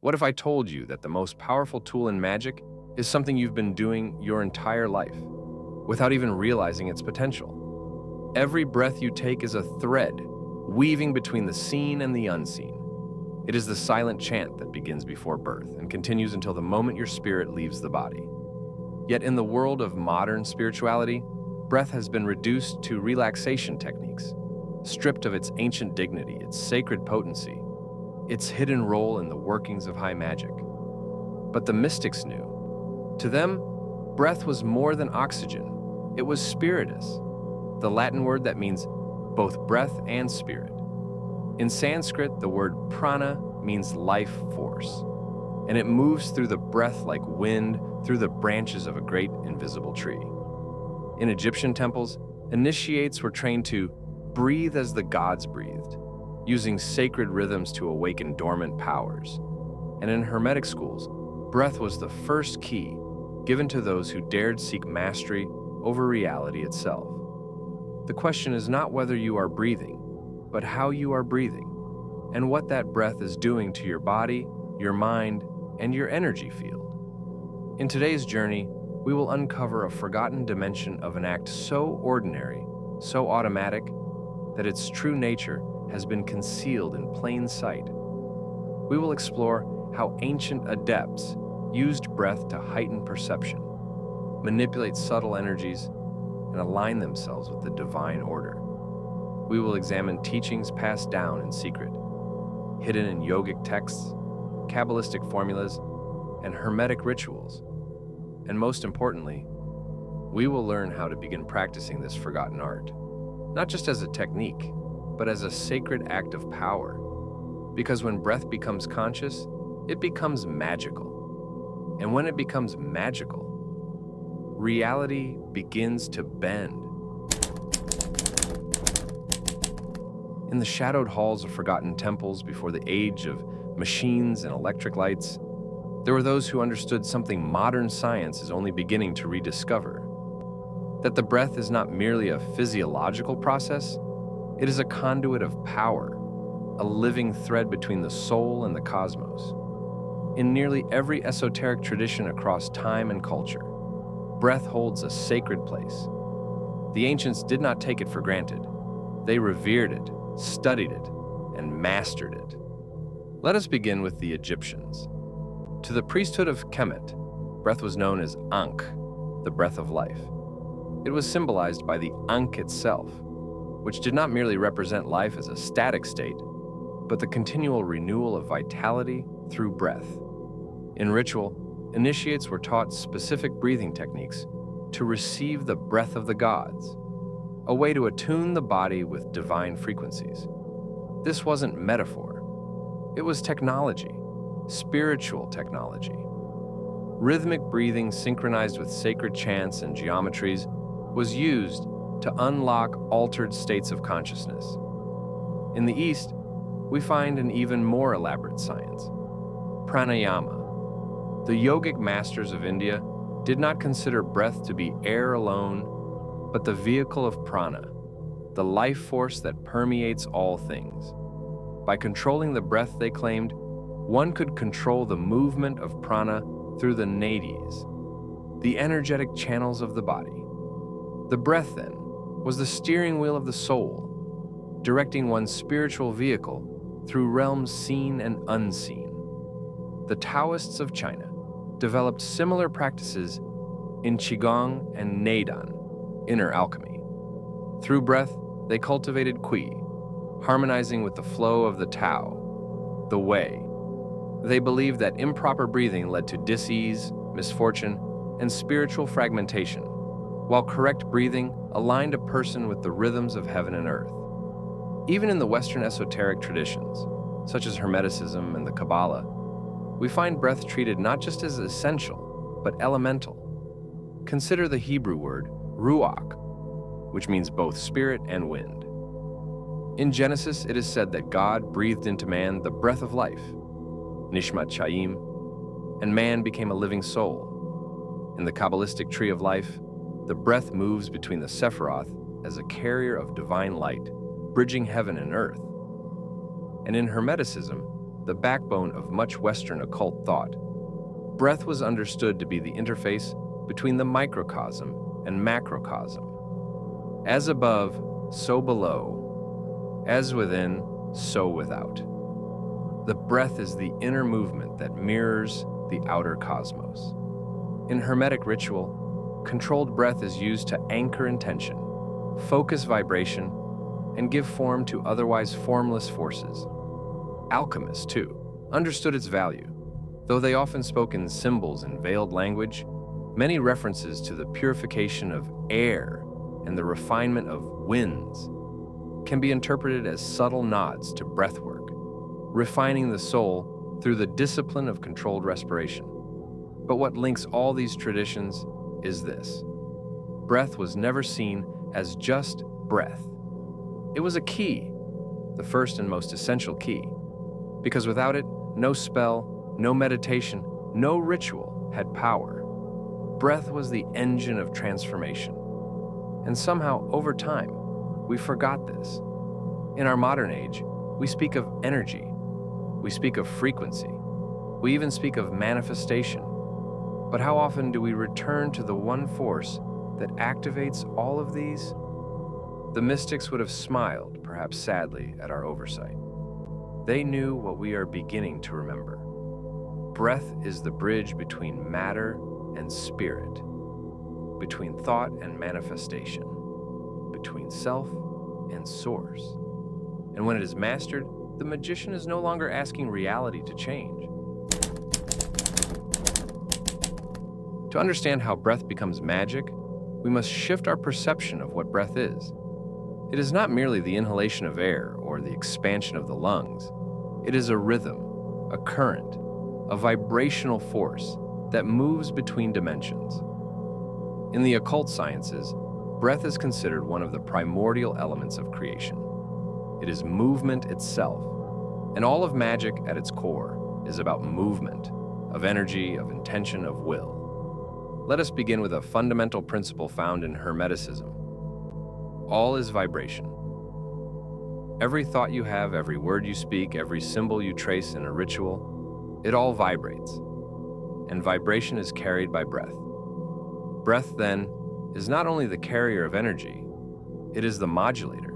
What if I told you that the most powerful tool in magic is something you've been doing your entire life, without even realizing its potential? Every breath you take is a thread, weaving between the seen and the unseen. It is the silent chant that begins before birth and continues until the moment your spirit leaves the body. Yet in the world of modern spirituality, breath has been reduced to relaxation techniques, stripped of its ancient dignity, its sacred potency, its hidden role in the workings of high magic. But the mystics knew. To them, breath was more than oxygen. It was spiritus, the Latin word that means both breath and spirit. In Sanskrit, the word prana means life force, and it moves through the breath like wind through the branches of a great invisible tree. In Egyptian temples, initiates were trained to breathe as the gods breathed, using sacred rhythms to awaken dormant powers. And in Hermetic schools, breath was the first key given to those who dared seek mastery over reality itself. The question is not whether you are breathing, but how you are breathing, and what that breath is doing to your body, your mind, and your energy field. In today's journey, we will uncover a forgotten dimension of an act so ordinary, so automatic, that its true nature has been concealed in plain sight. We will explore how ancient adepts used breath to heighten perception, manipulate subtle energies, and align themselves with the divine order. We will examine teachings passed down in secret, hidden in yogic texts, Kabbalistic formulas, and Hermetic rituals. And most importantly, we will learn how to begin practicing this forgotten art, not just as a technique, but as a sacred act of power. Because when breath becomes conscious, it becomes magical. And when it becomes magical, reality begins to bend. In the shadowed halls of forgotten temples before the age of machines and electric lights, there were those who understood something modern science is only beginning to rediscover. That the breath is not merely a physiological process, it is a conduit of power, a living thread between the soul and the cosmos. In nearly every esoteric tradition across time and culture, breath holds a sacred place. The ancients did not take it for granted. They revered it, studied it, and mastered it. Let us begin with the Egyptians. To the priesthood of Kemet, breath was known as Ankh, the breath of life. It was symbolized by the Ankh itself, which did not merely represent life as a static state, but the continual renewal of vitality through breath. In ritual, initiates were taught specific breathing techniques to receive the breath of the gods, a way to attune the body with divine frequencies. This wasn't metaphor. It was technology, spiritual technology. Rhythmic breathing synchronized with sacred chants and geometries was used to unlock altered states of consciousness. In the East, we find an even more elaborate science, pranayama. The yogic masters of India did not consider breath to be air alone, but the vehicle of prana, the life force that permeates all things. By controlling the breath, they claimed, one could control the movement of prana through the nadis, the energetic channels of the body. The breath, then, was the steering wheel of the soul, directing one's spiritual vehicle through realms seen and unseen. The Taoists of China developed similar practices in Qigong and Neidan, inner alchemy. Through breath, they cultivated qi, harmonizing with the flow of the Tao, the way. They believed that improper breathing led to dis-ease, misfortune, and spiritual fragmentation, while correct breathing aligned a person with the rhythms of heaven and earth. Even in the Western esoteric traditions, such as Hermeticism and the Kabbalah, we find breath treated not just as essential, but elemental. Consider the Hebrew word ruach, which means both spirit and wind. In Genesis, it is said that God breathed into man the breath of life, nishmat chayim, and man became a living soul. In the Kabbalistic tree of life, the breath moves between the Sephiroth as a carrier of divine light, bridging heaven and earth. And in Hermeticism, the backbone of much Western occult thought. Breath was understood to be the interface between the microcosm and macrocosm. As above, so below. As within, so without. The breath is the inner movement that mirrors the outer cosmos. In Hermetic ritual, controlled breath is used to anchor intention, focus vibration, and give form to otherwise formless forces. Alchemists, too, understood its value. Though they often spoke in symbols and veiled language, many references to the purification of air and the refinement of winds can be interpreted as subtle nods to breathwork, refining the soul through the discipline of controlled respiration. But what links all these traditions is this: breath was never seen as just breath. It was a key, the first and most essential key, because without it, no spell, no meditation, no ritual had power. Breath was the engine of transformation. And somehow, over time, we forgot this. In our modern age, we speak of energy, we speak of frequency, we even speak of manifestation. But how often do we return to the one force that activates all of these? The mystics would have smiled, perhaps sadly, at our oversight. They knew what we are beginning to remember. Breath is the bridge between matter and spirit, between thought and manifestation, between self and source. And when it is mastered, the magician is no longer asking reality to change. To understand how breath becomes magic, we must shift our perception of what breath is. It is not merely the inhalation of air or the expansion of the lungs. It is a rhythm, a current, a vibrational force that moves between dimensions. In the occult sciences, breath is considered one of the primordial elements of creation. It is movement itself, and all of magic at its core is about movement, of energy, of intention, of will. Let us begin with a fundamental principle found in Hermeticism. All is vibration. Every thought you have, every word you speak, every symbol you trace in a ritual, it all vibrates. And vibration is carried by breath. Breath, then, is not only the carrier of energy, it is the modulator.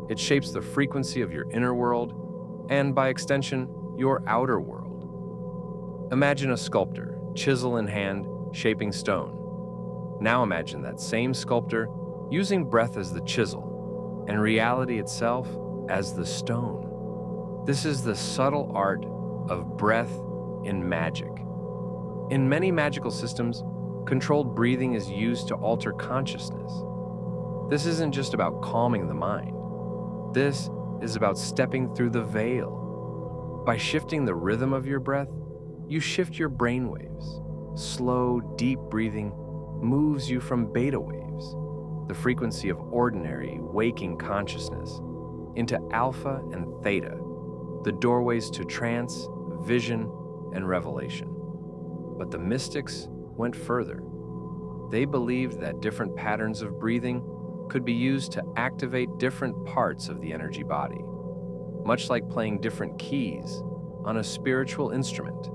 It shapes the frequency of your inner world and, by extension, your outer world. Imagine a sculptor, chisel in hand, shaping stone. Now imagine that same sculptor using breath as the chisel and reality itself as the stone. This is the subtle art of breath in magic. In many magical systems, controlled breathing is used to alter consciousness. This isn't just about calming the mind. This is about stepping through the veil. By shifting the rhythm of your breath, you shift your brain waves. Slow, deep breathing moves you from beta waves, the frequency of ordinary, waking consciousness, into alpha and theta, the doorways to trance, vision, and revelation. But the mystics went further. They believed that different patterns of breathing could be used to activate different parts of the energy body, much like playing different keys on a spiritual instrument.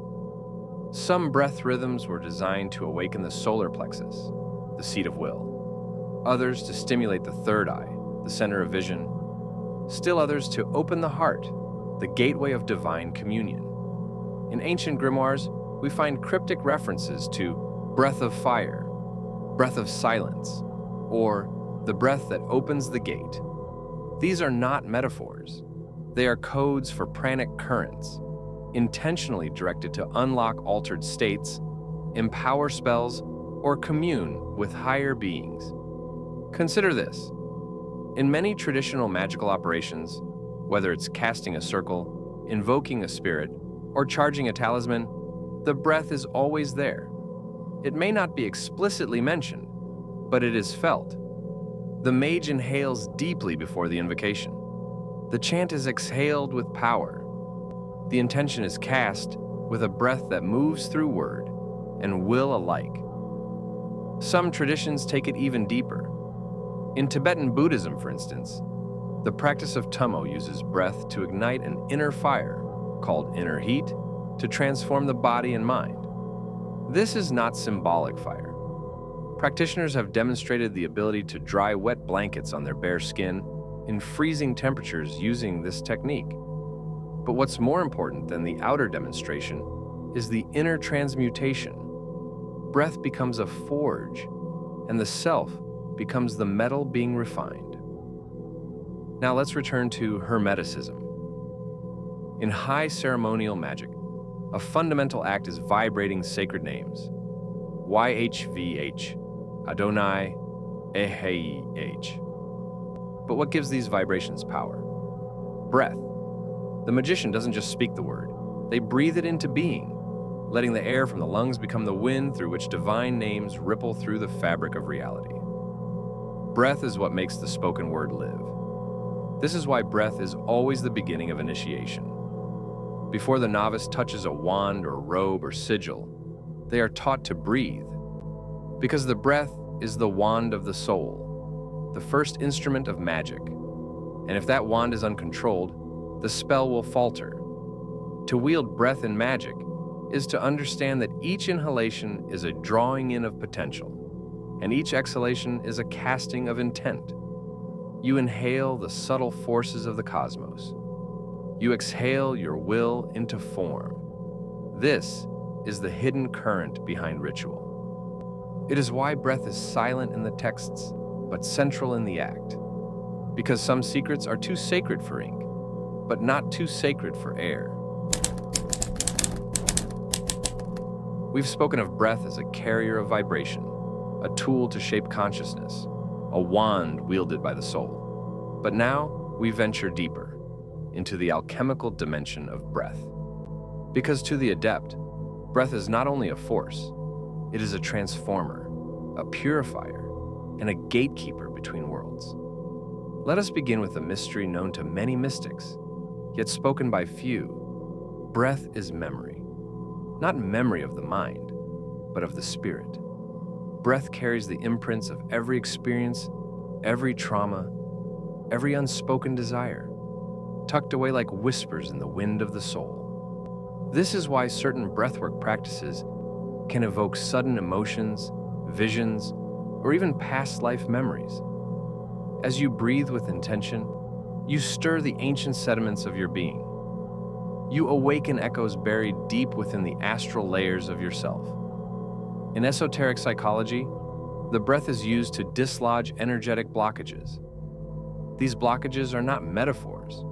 Some breath rhythms were designed to awaken the solar plexus, the seat of will. Others to stimulate the third eye, the center of vision. Still others to open the heart, the gateway of divine communion. In ancient grimoires, we find cryptic references to breath of fire, breath of silence, or the breath that opens the gate. These are not metaphors. They are codes for pranic currents, intentionally directed to unlock altered states, empower spells, or commune with higher beings. Consider this. In many traditional magical operations, whether it's casting a circle, invoking a spirit, or charging a talisman, the breath is always there. It may not be explicitly mentioned, but it is felt. The mage inhales deeply before the invocation. The chant is exhaled with power. The intention is cast with a breath that moves through word and will alike. Some traditions take it even deeper. In Tibetan Buddhism, for instance, the practice of tummo uses breath to ignite an inner fire, called inner heat, to transform the body and mind. This is not symbolic fire. Practitioners have demonstrated the ability to dry wet blankets on their bare skin in freezing temperatures using this technique. But what's more important than the outer demonstration is the inner transmutation. Breath becomes a forge, and the self becomes the metal being refined. Now let's return to Hermeticism. In high ceremonial magic, a fundamental act is vibrating sacred names. YHVH, Adonai, Eheh. But what gives these vibrations power? Breath. The magician doesn't just speak the word, they breathe it into being, letting the air from the lungs become the wind through which divine names ripple through the fabric of reality. Breath is what makes the spoken word live. This is why breath is always the beginning of initiation. Before the novice touches a wand or robe or sigil, they are taught to breathe, because the breath is the wand of the soul, the first instrument of magic. And if that wand is uncontrolled, the spell will falter. To wield breath in magic is to understand that each inhalation is a drawing in of potential, and each exhalation is a casting of intent. You inhale the subtle forces of the cosmos. You exhale your will into form. This is the hidden current behind ritual. It is why breath is silent in the texts, but central in the act. Because some secrets are too sacred for ink, but not too sacred for air. We've spoken of breath as a carrier of vibration, a tool to shape consciousness, a wand wielded by the soul. But now we venture deeper into the alchemical dimension of breath. Because to the adept, breath is not only a force, it is a transformer, a purifier, and a gatekeeper between worlds. Let us begin with a mystery known to many mystics, yet spoken by few. Breath is memory. Not memory of the mind, but of the spirit. Breath carries the imprints of every experience, every trauma, every unspoken desire, tucked away like whispers in the wind of the soul. This is why certain breathwork practices can evoke sudden emotions, visions, or even past life memories. As you breathe with intention, you stir the ancient sediments of your being. You awaken echoes buried deep within the astral layers of yourself. In esoteric psychology, the breath is used to dislodge energetic blockages. These blockages are not metaphors.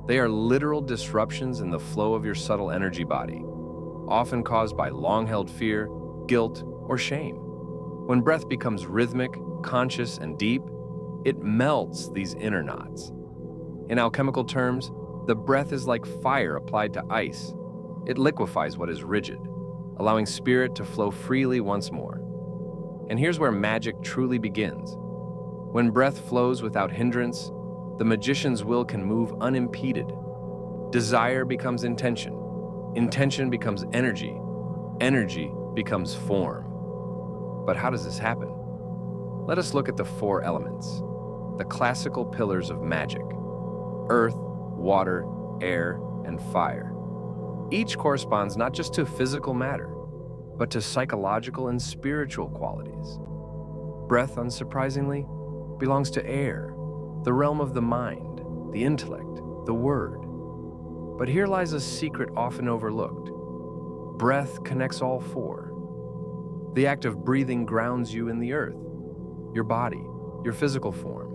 They are literal disruptions in the flow of your subtle energy body, often caused by long-held fear, guilt, or shame. When breath becomes rhythmic, conscious, and deep, it melts these inner knots. In alchemical terms, the breath is like fire applied to ice. It liquefies what is rigid, allowing spirit to flow freely once more. And here's where magic truly begins. When breath flows without hindrance, the magician's will can move unimpeded. Desire becomes intention. Intention becomes energy. Energy becomes form. But how does this happen? Let us look at the four elements, the classical pillars of magic: earth, water, air, and fire. Each corresponds not just to physical matter, but to psychological and spiritual qualities. Breath, unsurprisingly, belongs to air, the realm of the mind, the intellect, the word. But here lies a secret often overlooked. Breath connects all four. The act of breathing grounds you in the earth, your body, your physical form.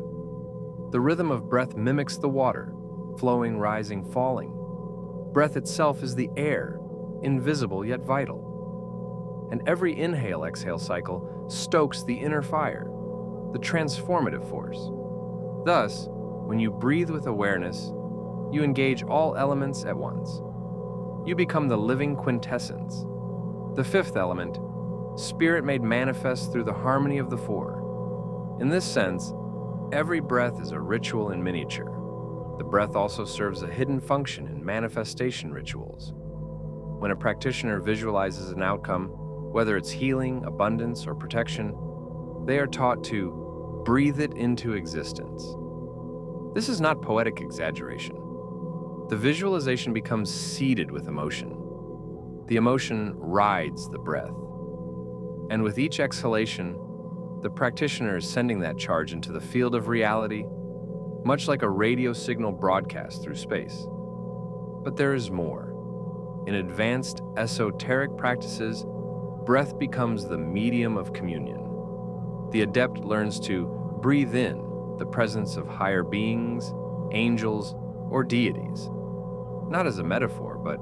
The rhythm of breath mimics the water, flowing, rising, falling. Breath itself is the air, invisible yet vital. And every inhale-exhale cycle stokes the inner fire, the transformative force. Thus, when you breathe with awareness, you engage all elements at once. You become the living quintessence. The fifth element, spirit made manifest through the harmony of the four. In this sense, every breath is a ritual in miniature. The breath also serves a hidden function in manifestation rituals. When a practitioner visualizes an outcome, whether it's healing, abundance, or protection, they are taught to breathe it into existence. This is not poetic exaggeration. The visualization becomes seeded with emotion. The emotion rides the breath. And with each exhalation, the practitioner is sending that charge into the field of reality, much like a radio signal broadcast through space. But there is more. In advanced esoteric practices, breath becomes the medium of communion. The adept learns to breathe in the presence of higher beings, angels, or deities, not as a metaphor, but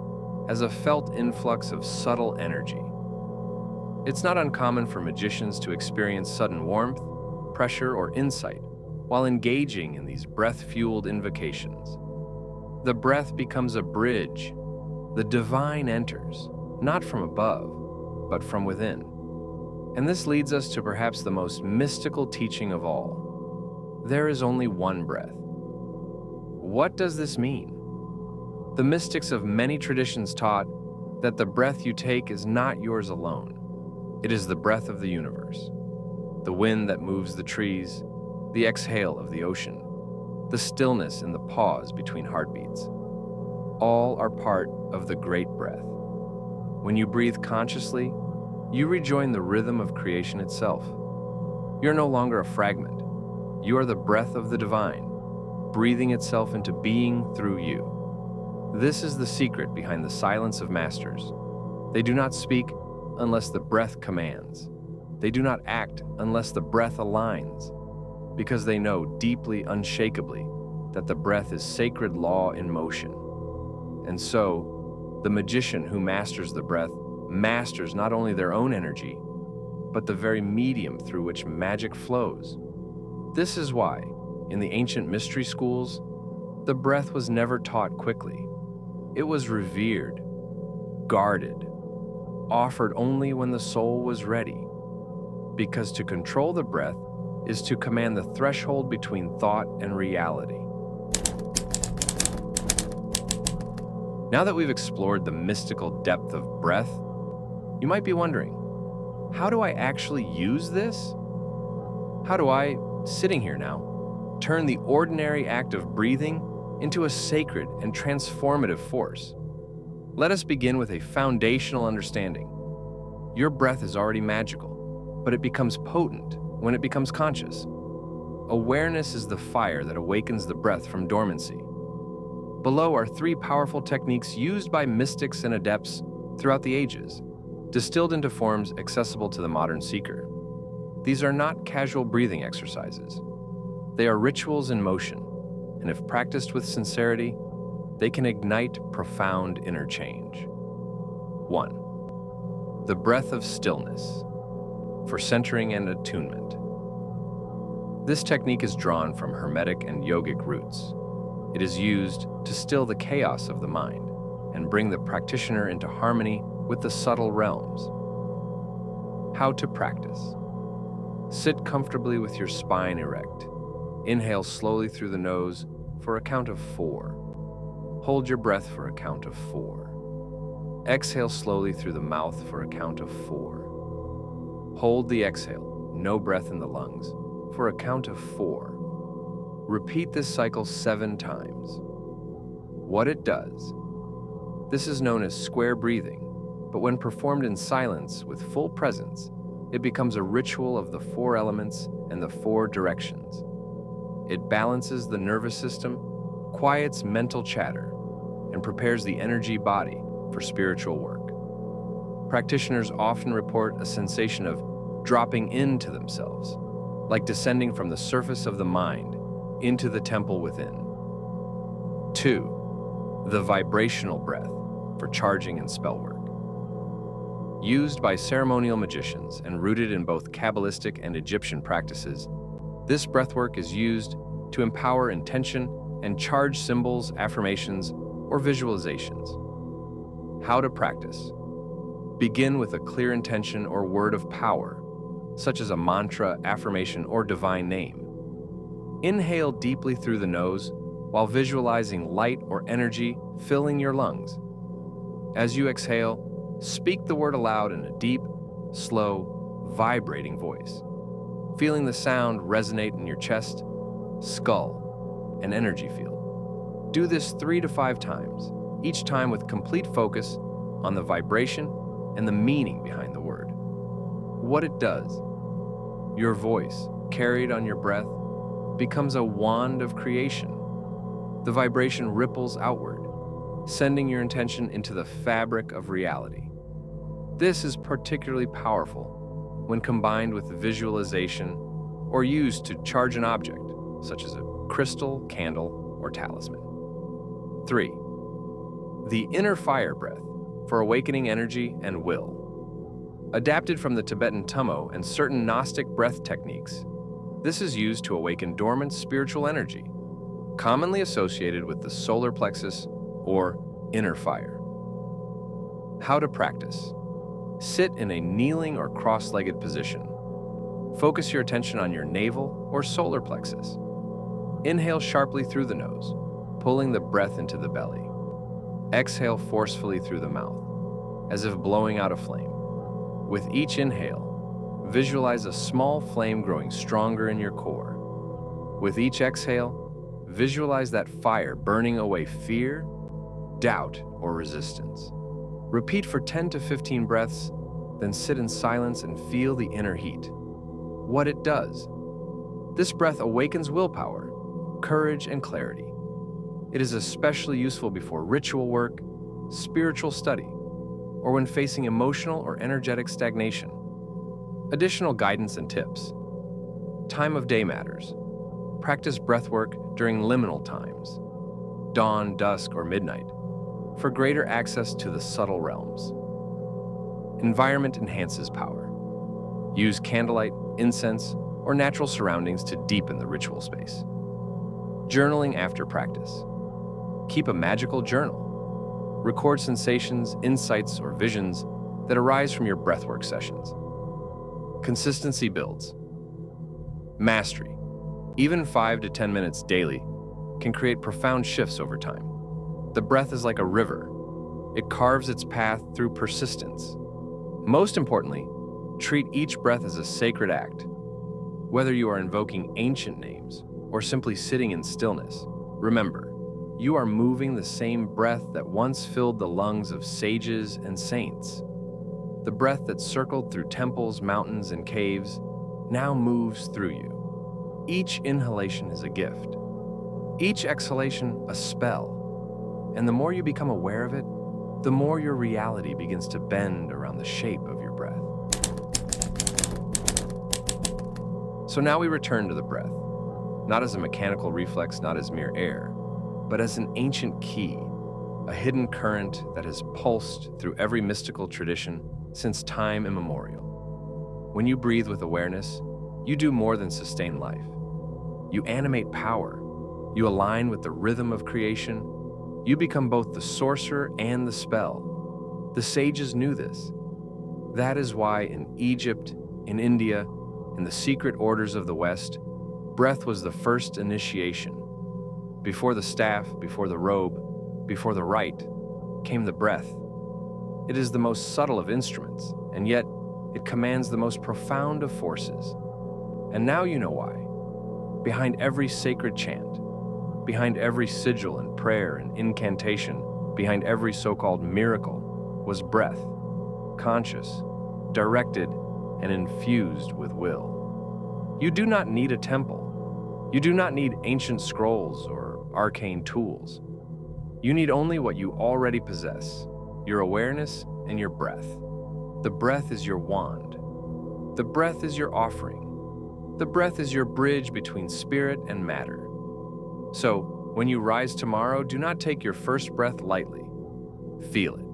as a felt influx of subtle energy. It's not uncommon for magicians to experience sudden warmth, pressure, or insight while engaging in these breath-fueled invocations. The breath becomes a bridge. The divine enters, not from above, but from within. And this leads us to perhaps the most mystical teaching of all. There is only one breath. What does this mean? The mystics of many traditions taught that the breath you take is not yours alone. It is the breath of the universe, the wind that moves the trees, the exhale of the ocean, the stillness in the pause between heartbeats. All are part of the great breath. When you breathe consciously, you rejoin the rhythm of creation itself. You're no longer a fragment. You are the breath of the divine, breathing itself into being through you. This is the secret behind the silence of masters. They do not speak unless the breath commands. They do not act unless the breath aligns, because they know deeply, unshakably, that the breath is sacred law in motion. And so, the magician who masters the breath masters not only their own energy, but the very medium through which magic flows. This is why, in the ancient mystery schools, the breath was never taught quickly. It was revered, guarded, offered only when the soul was ready. Because to control the breath is to command the threshold between thought and reality. Now that we've explored the mystical depth of breath, you might be wondering, how do I actually use this? How do I, sitting here now, turn the ordinary act of breathing into a sacred and transformative force? Let us begin with a foundational understanding. Your breath is already magical, but it becomes potent when it becomes conscious. Awareness is the fire that awakens the breath from dormancy. Below are 3 powerful techniques used by mystics and adepts throughout the ages, distilled into forms accessible to the modern seeker. These are not casual breathing exercises. They are rituals in motion, and if practiced with sincerity, they can ignite profound inner change. 1. The breath of stillness, for centering and attunement. This technique is drawn from Hermetic and yogic roots. It is used to still the chaos of the mind and bring the practitioner into harmony with the subtle realms. How to practice. Sit comfortably with your spine erect. Inhale slowly through the nose for a count of 4. Hold your breath for a count of 4. Exhale slowly through the mouth for a count of 4. Hold the exhale, no breath in the lungs, for a count of 4. Repeat this cycle 7 times. What it does. This is known as square breathing, but when performed in silence with full presence, it becomes a ritual of the 4 elements and the 4 directions. It balances the nervous system, quiets mental chatter, and prepares the energy body for spiritual work. Practitioners often report a sensation of dropping into themselves, like descending from the surface of the mind into the temple within. 2. The vibrational breath, for charging and spell work. Used by ceremonial magicians and rooted in both Kabbalistic and Egyptian practices, this breathwork is used to empower intention and charge symbols, affirmations, or visualizations. How to practice. Begin with a clear intention or word of power, such as a mantra, affirmation, or divine name. Inhale deeply through the nose while visualizing light or energy filling your lungs. As you exhale, speak the word aloud in a deep, slow, vibrating voice, feeling the sound resonate in your chest, skull, and energy field. Do this 3 to 5 times, each time with complete focus on the vibration and the meaning behind the word. What it does, your voice, carried on your breath, becomes a wand of creation. The vibration ripples outward, sending your intention into the fabric of reality. This is particularly powerful when combined with visualization or used to charge an object, such as a crystal, candle, or talisman. 3. The inner fire breath for awakening energy and will. Adapted from the Tibetan Tummo and certain Gnostic breath techniques, this is used to awaken dormant spiritual energy, commonly associated with the solar plexus or inner fire. How to practice. Sit in a kneeling or cross-legged position. Focus your attention on your navel or solar plexus. Inhale sharply through the nose, pulling the breath into the belly. Exhale forcefully through the mouth, as if blowing out a flame. With each inhale, visualize a small flame growing stronger in your core. With each exhale, visualize that fire burning away fear, doubt, or resistance. Repeat for 10 to 15 breaths, then sit in silence and feel the inner heat. What it does. This breath awakens willpower, courage, and clarity. It is especially useful before ritual work, spiritual study, or when facing emotional or energetic stagnation. Additional guidance and tips. Time of day matters. Practice breathwork during liminal times, dawn, dusk, or midnight, for greater access to the subtle realms. Environment enhances power. Use candlelight, incense, or natural surroundings to deepen the ritual space. Journaling after practice. Keep a magical journal. Record sensations, insights, or visions that arise from your breathwork sessions. Consistency builds. Mastery. Even 5 to 10 minutes daily can create profound shifts over time. The breath is like a river. It carves its path through persistence. Most importantly, treat each breath as a sacred act. Whether you are invoking ancient names or simply sitting in stillness, remember, you are moving the same breath that once filled the lungs of sages and saints. The breath that circled through temples, mountains, and caves now moves through you. Each inhalation is a gift. Each exhalation a spell. And the more you become aware of it, the more your reality begins to bend around the shape of your breath. So now we return to the breath, not as a mechanical reflex, not as mere air, but as an ancient key, a hidden current that has pulsed through every mystical tradition since time immemorial. When you breathe with awareness, you do more than sustain life. You animate power. You align with the rhythm of creation. You become both the sorcerer and the spell. The sages knew this. That is why in Egypt, in India, in the secret orders of the West, breath was the first initiation. Before the staff, before the robe, before the rite, came the breath. It is the most subtle of instruments, and yet it commands the most profound of forces. And now you know why. Behind every sacred chant, behind every sigil and prayer and incantation, behind every so-called miracle, was breath, conscious, directed, and infused with will. You do not need a temple. You do not need ancient scrolls or arcane tools. You need only what you already possess, your awareness and your breath. The breath is your wand. The breath is your offering. The breath is your bridge between spirit and matter. So, when you rise tomorrow, do not take your first breath lightly. Feel it.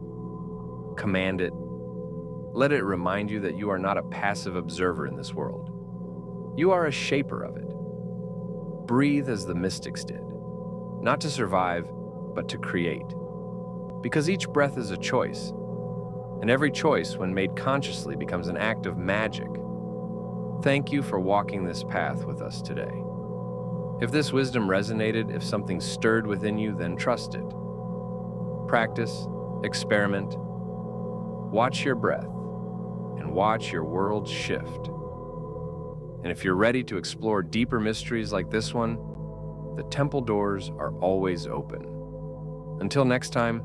Command it. Let it remind you that you are not a passive observer in this world. You are a shaper of it. Breathe as the mystics did, not to survive, but to create. Because each breath is a choice, and every choice, when made consciously, becomes an act of magic. Thank you for walking this path with us today. If this wisdom resonated, if something stirred within you, then trust it. Practice, experiment, watch your breath, and watch your world shift. And if you're ready to explore deeper mysteries like this one, the temple doors are always open. Until next time,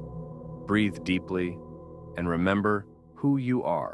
breathe deeply and remember who you are.